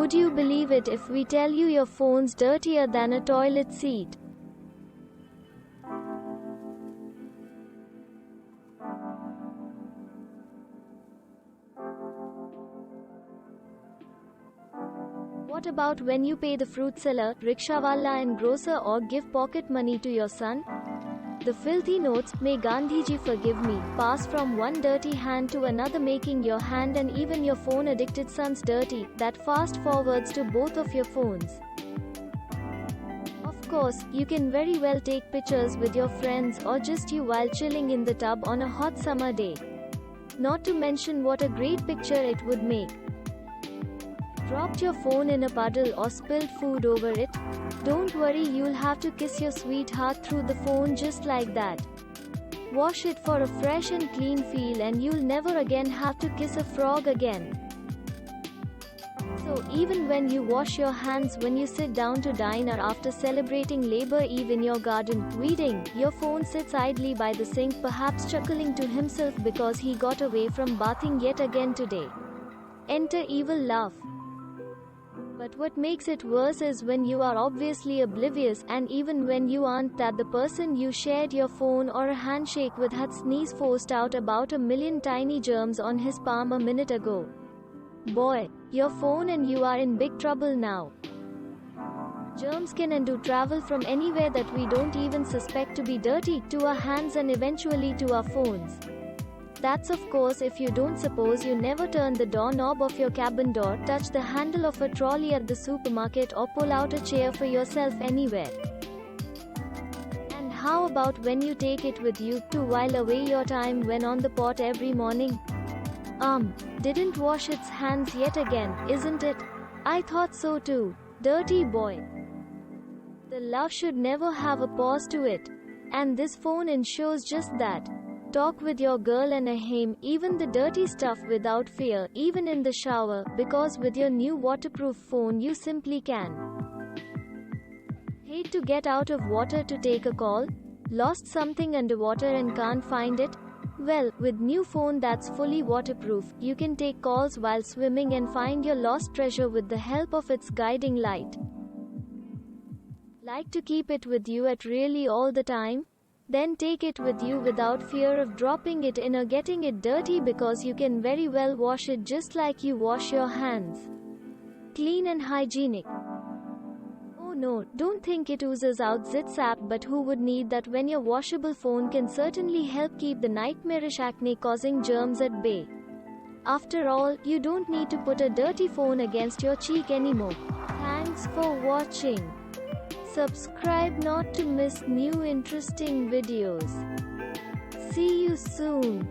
Would you believe it if we tell you your phone's dirtier than a toilet seat? What about when you pay the fruit seller, rickshawala and grocer or give pocket money to your son? The filthy notes, may Gandhiji forgive me, pass from one dirty hand to another, making your hand and even your phone-addicted son's dirty, that fast forwards to both of your phones. Of course, you can very well take pictures with your friends or just you while chilling in the tub on a hot summer day. Not to mention what a great picture it would make. Dropped your phone in a puddle or spilled food over it? Don't worry, you'll have to kiss your sweetheart through the phone just like that. Wash it for a fresh and clean feel and you'll never again have to kiss a frog again. So even when you wash your hands when you sit down to dine or after celebrating Labor Eve in your garden, weeding, your phone sits idly by the sink, perhaps chuckling to himself because he got away from bathing yet again today. Enter evil laugh. But what makes it worse is when you are obviously oblivious, and even when you aren't, that the person you shared your phone or a handshake with had sneezed forced out about 1,000,000 tiny germs on his palm a minute ago. Boy, your phone and you are in big trouble now. Germs can and do travel from anywhere that we don't even suspect to be dirty, to our hands and eventually to our phones. That's of course if you don't suppose you never turn the doorknob of your cabin door, touch the handle of a trolley at the supermarket or pull out a chair for yourself anywhere. And how about when you take it with you to while away your time when on the pot every morning? Didn't wash its hands yet again, isn't it? I thought so too. Dirty boy. The love should never have a pause to it. And this phone ensures just that. Talk with your girl and ahem, even the dirty stuff without fear, even in the shower, because with your new waterproof phone you simply can. Hate to get out of water to take a call? Lost something underwater and can't find it? Well, with new phone that's fully waterproof, you can take calls while swimming and find your lost treasure with the help of its guiding light. Like to keep it with you at really all the time? Then take it with you without fear of dropping it in or getting it dirty, because you can very well wash it just like you wash your hands. Clean and hygienic. Oh no, don't think it oozes out zit-zap, but who would need that when your washable phone can certainly help keep the nightmarish acne-causing germs at bay. After all, you don't need to put a dirty phone against your cheek anymore. Thanks for watching. Subscribe not to miss new interesting videos. See you soon.